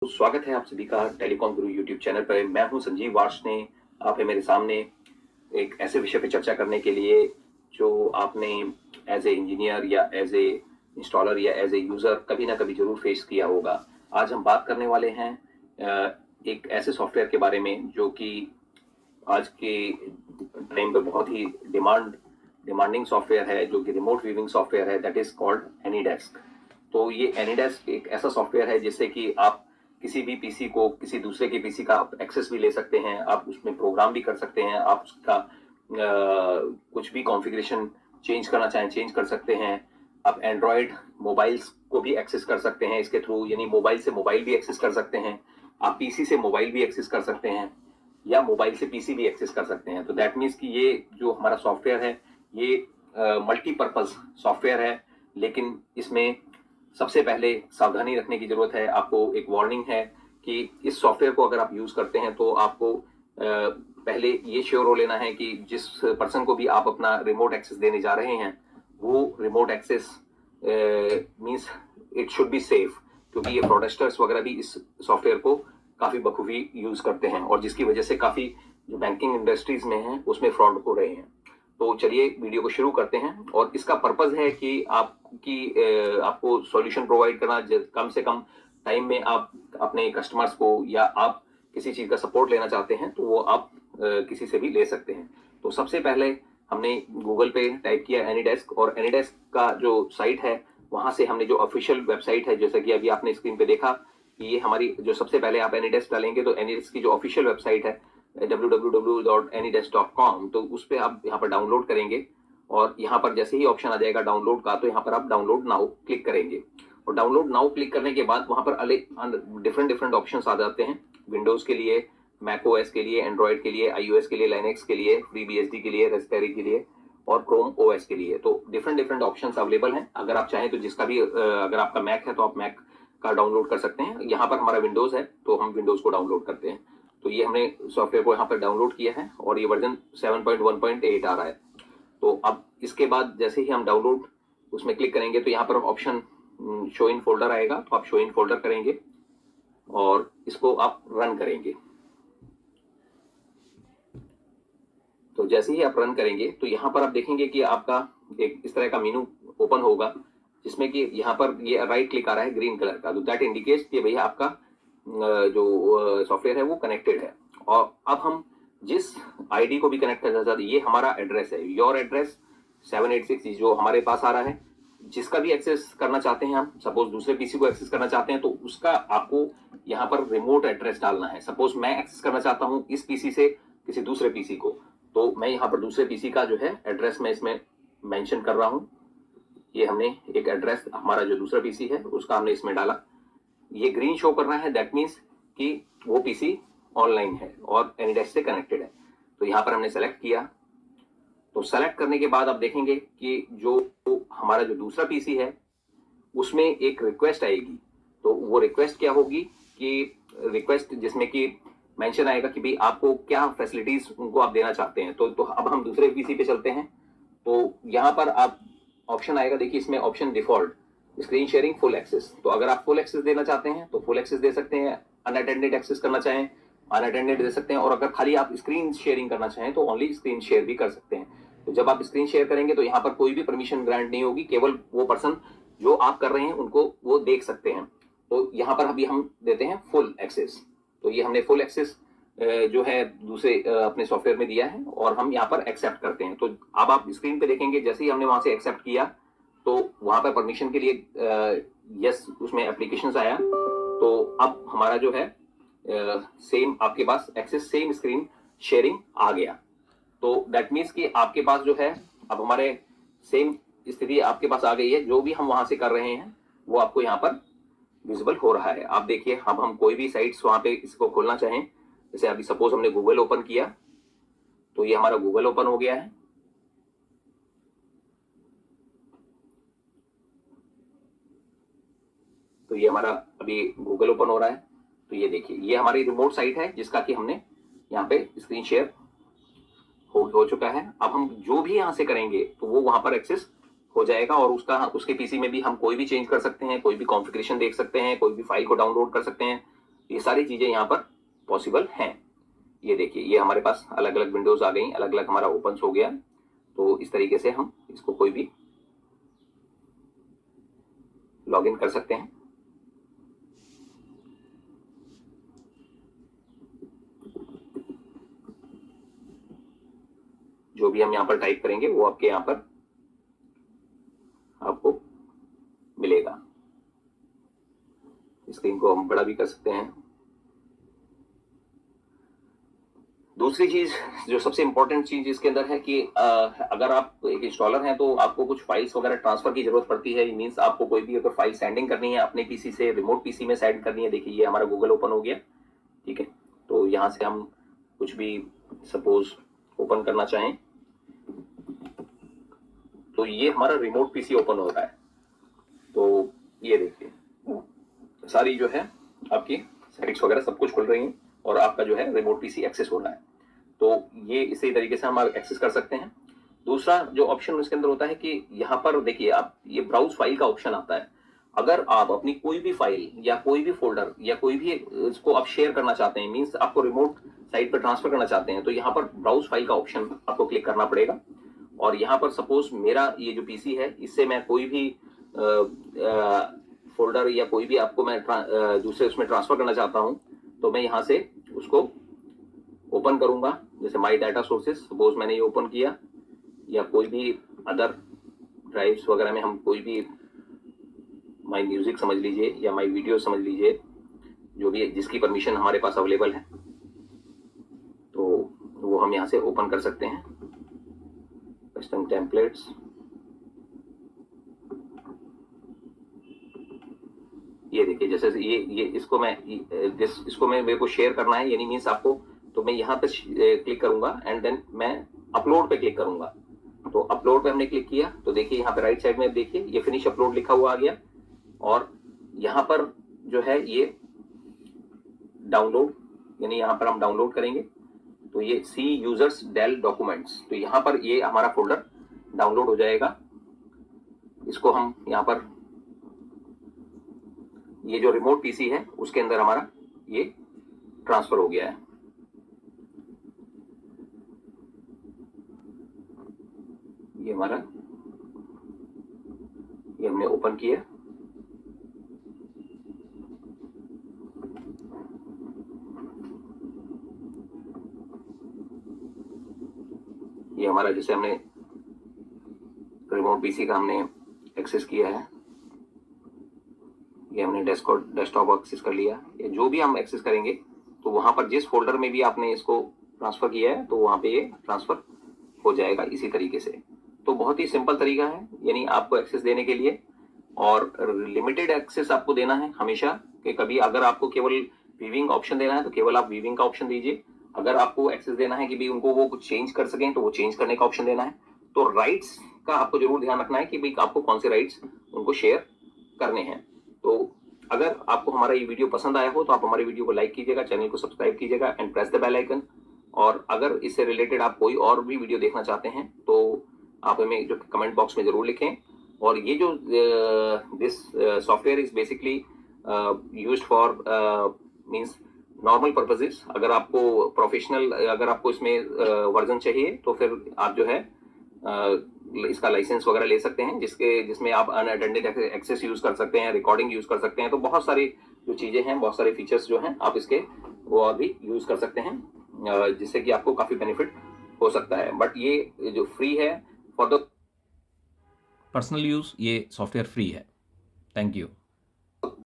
स्वागत है आप सभी का टेलीकॉम गुरु यूट्यूब चैनल पर। मैं हूं संजीव वार्ष्णे। आप है मेरे सामने एक ऐसे विषय पर चर्चा करने के लिए जो आपने एज ए इंजीनियर या एज ए इंस्टॉलर या एज ए यूजर कभी ना कभी जरूर फेस किया होगा। आज हम बात करने वाले हैं एक ऐसे सॉफ्टवेयर के बारे में जो कि आज के टाइम पे बहुत ही डिमांडिंग सॉफ्टवेयर है, जो कि रिमोट व्यूइंग सॉफ्टवेयर है, दैट इज कॉल्ड एनीडेस्क। तो ये एनीडेस्क एक ऐसा सॉफ्टवेयर है जिससे कि आप किसी भी पीसी को किसी दूसरे के पीसी का आप एक्सेस भी ले सकते हैं, आप उसमें प्रोग्राम भी कर सकते हैं, आप उसका कुछ भी कॉन्फ़िगरेशन चेंज करना चाहें चेंज कर सकते हैं। आप एंड्रॉयड मोबाइल्स को भी एक्सेस कर सकते हैं इसके थ्रू, यानी मोबाइल से मोबाइल भी एक्सेस कर सकते हैं, आप पीसी से मोबाइल भी एक्सेस कर सकते हैं या मोबाइल से पीसी भी एक्सेस कर सकते हैं। तो दैट मीन्स कि ये जो हमारा सॉफ्टवेयर है ये मल्टीपर्पज सॉफ्टवेयर है, लेकिन इसमें सबसे पहले सावधानी रखने की जरूरत है। आपको एक वार्निंग है कि इस सॉफ्टवेयर को अगर आप यूज करते हैं तो आपको पहले ये श्योर हो लेना है कि जिस पर्सन को भी आप अपना रिमोट एक्सेस देने जा रहे हैं वो remote access means it should be safe, क्योंकि ये फ्रॉडस्टर्स वगैरह भी इस सॉफ्टवेयर को काफी बखूबी यूज करते हैं और जिसकी वजह से काफी जो बैंकिंग इंडस्ट्रीज में है उसमें फ्रॉड हो रहे हैं। तो चलिए वीडियो को शुरू करते हैं। और इसका पर्पज है कि आपको सॉल्यूशन प्रोवाइड करना, कम से कम टाइम में आप अपने कस्टमर्स को या आप किसी चीज का सपोर्ट लेना चाहते हैं तो वो आप किसी से भी ले सकते हैं। तो सबसे पहले हमने गूगल पे टाइप किया एनीडेस्क, और एनीडेस्क का जो साइट है वहां से हमने जो ऑफिशियल वेबसाइट है, जैसा कि अभी आपने स्क्रीन पे देखा कि ये हमारी जो सबसे पहले आप एनीडेस्क डालेंगे तो एनीडेस्क की जो ऑफिशियल वेबसाइट है www.anydesk.com, तो उस पर आप यहाँ पर डाउनलोड करेंगे और यहाँ पर जैसे ही ऑप्शन आ जाएगा डाउनलोड का तो यहाँ पर आप डाउनलोड नाउ क्लिक करेंगे। और डाउनलोड नाउ क्लिक करने के बाद वहाँ पर अलग डिफरेंट ऑप्शंस आ जाते हैं, विंडोज के लिए, मैक ओएस के लिए, एंड्रॉयड के लिए, आईओएस के लिए, लाइनेक्स के लिए, FreeBSD के लिए, रास्पबेरी के लिए और क्रोम ओएस के लिए। तो डिफरेंट ऑप्शंस अवेलेबल हैं। अगर आप चाहें तो जिसका भी अगर आपका मैक है तो आप मैक का डाउनलोड कर सकते हैं। यहाँ पर हमारा विंडोज है तो हम विंडोज को डाउनलोड करते हैं। तो ये हमने सॉफ्टवेयर को यहाँ पर डाउनलोड किया है और ये वर्जन 7.1.8 आ रहा है। तो अब इसके बाद जैसे ही हम डाउनलोड उसमें क्लिक करेंगे तो यहाँ पर ऑप्शन शो इन फोल्डर आएगा, तो आप शो इन फोल्डर करेंगे और इसको आप रन करेंगे। तो जैसे ही आप रन करेंगे तो यहाँ पर आप देखेंगे कि आपका एक इस तरह का मेनू ओपन होगा जिसमें कि यहाँ पर ये राइट क्लिक आ रहा है ग्रीन कलर का, तो दैट इंडिकेट्स कि भैया आपका जो सॉफ्टवेयर है वो कनेक्टेड है। और अब हम जिस आईडी को भी कनेक्ट करना चाहते हैं, ये हमारा एड्रेस है, योर एड्रेस 786 जो हमारे पास आ रहा है। जिसका भी एक्सेस करना चाहते हैं हम, सपोज दूसरे पीसी को एक्सेस करना चाहते हैं तो उसका आपको यहाँ पर रिमोट एड्रेस डालना है। सपोज मैं एक्सेस करना चाहता हूँ इस पीसी से किसी दूसरे पीसी को, तो मैं यहाँ पर दूसरे पीसी का जो है एड्रेस मैं इसमें मेंशन कर रहा हूँ। ये हमने एक एड्रेस हमारा जो दूसरा पीसी है उसका हमने इसमें डाला, ये ग्रीन शो कर रहा है, दैट मीन्स कि वो पीसी ऑनलाइन है और एनीडेस्क से कनेक्टेड है। तो यहाँ पर हमने सेलेक्ट किया। तो सेलेक्ट करने के बाद आप देखेंगे कि जो हमारा जो दूसरा पीसी है उसमें एक रिक्वेस्ट आएगी। तो वो रिक्वेस्ट क्या होगी कि रिक्वेस्ट जिसमें कि मेंशन आएगा कि भाई आपको क्या फैसिलिटीज उनको आप देना चाहते हैं। तो अब हम दूसरे पीसी पे चलते हैं। तो यहाँ पर आप ऑप्शन आएगा, देखिए इसमें option default screen sharing full access. तो अगर आप फुल एक्सेस देना चाहते हैं तो फुल एक्सेस दे सकते हैं, अनअटेंडेड एक्सेस करना चाहें अनअटेंडेड दे सकते हैं, और अगर खाली आप स्क्रीन शेयरिंग करना चाहें तो ओनली स्क्रीन शेयर भी कर सकते हैं। तो जब आप स्क्रीन शेयर करेंगे तो यहाँ पर कोई भी परमिशन ग्रांट नहीं होगी, केवल वो पर्सन जो आप कर रहे हैं उनको वो देख सकते हैं। तो यहाँ पर अभी हम देते हैं फुल एक्सेस। तो ये हमने फुल एक्सेस जो है दूसरे अपने सॉफ्टवेयर में दिया है और हम यहाँ पर एक्सेप्ट करते हैं। तो अब आप स्क्रीन पे देखेंगे जैसे ही हमने वहां से एक्सेप्ट किया तो वहां पर परमिशन के लिए यस उसमें एप्लीकेशंस आया। तो अब हमारा जो है सेम आपके पास एक्सेस सेम स्क्रीन शेयरिंग आ गया। तो दैट मीन्स कि आपके पास जो है अब हमारे सेम स्थिति आपके पास आ गई है, जो भी हम वहां से कर रहे हैं वो आपको यहाँ पर विजिबल हो रहा है। आप देखिए अब हम कोई भी साइट्स वहां पे इसको खोलना चाहें, जैसे अभी सपोज हमने गूगल ओपन किया तो ये हमारा गूगल ओपन हो गया है। तो ये हमारा अभी गूगल ओपन हो रहा है। तो ये देखिए ये हमारी रिमोट साइट है जिसका कि हमने यहाँ पे स्क्रीन शेयर हो चुका है। अब हम जो भी यहाँ से करेंगे तो वो वहां पर एक्सेस हो जाएगा और उसके पीसी में भी हम कोई भी चेंज कर सकते हैं, कोई भी कॉन्फ़िगरेशन देख सकते हैं, कोई भी फाइल को डाउनलोड कर सकते हैं। ये सारी चीजें यहाँ पर पॉसिबल हैं। ये देखिए, ये हमारे पास अलग अलग विंडोज आ गई, अलग अलग हमारा ओपन हो गया। तो इस तरीके से हम इसको कोई भी लॉगिन कर सकते हैं। जो भी हम यहाँ पर टाइप करेंगे वो आपके यहाँ पर आपको मिलेगा। स्क्रीन को हम बड़ा भी कर सकते हैं। दूसरी चीज जो सबसे इंपॉर्टेंट चीज इसके अंदर है कि अगर आप एक इंस्टॉलर हैं तो आपको कुछ फाइल्स वगैरह ट्रांसफर की जरूरत पड़ती है। मींस आपको कोई भी अगर फाइल सेंडिंग करनी है अपने पीसी से रिमोट पीसी में सेंड करनी है। देखिए, ये हमारा गूगल ओपन हो गया, ठीक है। तो यहां से हम कुछ भी सपोज ओपन करना चाहें तो ये हमारा रिमोट पीसी ओपन हो रहा है। तो ये देखिए, सारी जो है आपकी सेटिंग्स वगैरह सब कुछ खुल रही है और आपका जो है रिमोट पीसी एक्सेस हो रहा है। तो ये इसी तरीके से हम एक्सेस कर सकते हैं। दूसरा जो ऑप्शन इसके अंदर होता है कि यहाँ पर देखिए, आप ये ब्राउज फाइल का ऑप्शन आता है। अगर आप अपनी कोई भी फाइल या कोई भी फोल्डर या कोई भी इसको आप शेयर करना चाहते हैं, मींस आपको रिमोट साइट पर ट्रांसफर करना चाहते हैं, तो यहाँ पर ब्राउज फाइल का ऑप्शन आपको क्लिक करना पड़ेगा। और यहाँ पर सपोज मेरा ये जो पीसी है, इससे मैं कोई भी फोल्डर या कोई भी आपको मैं दूसरे उसमें ट्रांसफर करना चाहता हूं, तो मैं यहां से उसको ओपन करूंगा। जैसे माई डाटा सोर्सेस, सपोज मैंने ये ओपन किया, या कोई भी अदर ड्राइव्स वगैरह में हम कोई भी माई म्यूजिक समझ लीजिए या माई वीडियो समझ लीजिए, जो भी जिसकी परमिशन हमारे पास अवेलेबल है, तो वो हम यहाँ से ओपन कर सकते हैं। कस्टम टेम्पलेट्स, ये देखिए, जैसे ये इसको मैं मेरे को शेयर करना है, यानी मीन्स आपको, तो मैं यहाँ पे क्लिक करूंगा एंड देन मैं अपलोड पे क्लिक करूंगा। तो अपलोड पे हमने क्लिक किया तो देखिए यहाँ पे राइट साइड में देखिए ये फिनिश अपलोड लिखा हुआ आ गया। और यहाँ पर जो है ये डाउनलोड, यानी यहाँ पर हम डाउनलोड करेंगे तो ये सी यूजर्स डेल डॉक्यूमेंट्स, तो यहाँ पर ये हमारा फोल्डर डाउनलोड हो जाएगा। इसको हम यहाँ पर, ये जो रिमोट पीसी है उसके अंदर हमारा ये ट्रांसफर हो गया है। ये हमारा, ये हमने ओपन किया। ये हमारा, जैसे हमने रिमोट पीसी का हमने एक्सेस किया है, ये हमने डेस्कटॉप एक्सेस कर लिया। ये जो भी हम एक्सेस करेंगे तो वहां पर जिस फोल्डर में भी आपने इसको ट्रांसफर किया है तो वहां पे ये ट्रांसफर हो जाएगा इसी तरीके से। तो बहुत ही सिंपल तरीका है, यानी आपको एक्सेस देने के लिए, और लिमिटेड एक्सेस आपको देना है हमेशा। कि कभी अगर आपको केवल व्यूइंग ऑप्शन देना है तो केवल आप व्यूइंग का ऑप्शन दीजिए। अगर आपको एक्सेस देना है कि भाई उनको वो कुछ चेंज कर सकें तो वो चेंज करने का ऑप्शन देना है। तो राइट्स का आपको जरूर ध्यान रखना है कि भाई आपको कौन से राइट्स उनको शेयर करने हैं। तो अगर आपको हमारा ये वीडियो पसंद आया हो तो आप हमारे वीडियो को लाइक कीजिएगा, चैनल को सब्सक्राइब कीजिएगा and press the bell icon. और अगर इससे रिलेटेड आप कोई और भी वीडियो देखना चाहते हैं तो आप हमें जो कमेंट बॉक्स में जरूर लिखें। और ये जो this software is basically used for means normal purposes. अगर आपको प्रोफेशनल, अगर आपको इसमें वर्जन चाहिए तो फिर आप जो है इसका लाइसेंस वगैरह ले सकते हैं, जिसमें आप अनअटेंडेड एक्सेस यूज कर सकते हैं, रिकॉर्डिंग यूज कर सकते हैं। तो बहुत सारी जो चीजें हैं, बहुत सारे फीचर्स जो हैं आप इसके वो और भी यूज कर सकते हैं, जिससे कि आपको काफी बेनिफिट हो सकता है। बट ये जो फ्री है फॉर द पर्सनल यूज, ये सॉफ्टवेयर फ्री है। Thank you.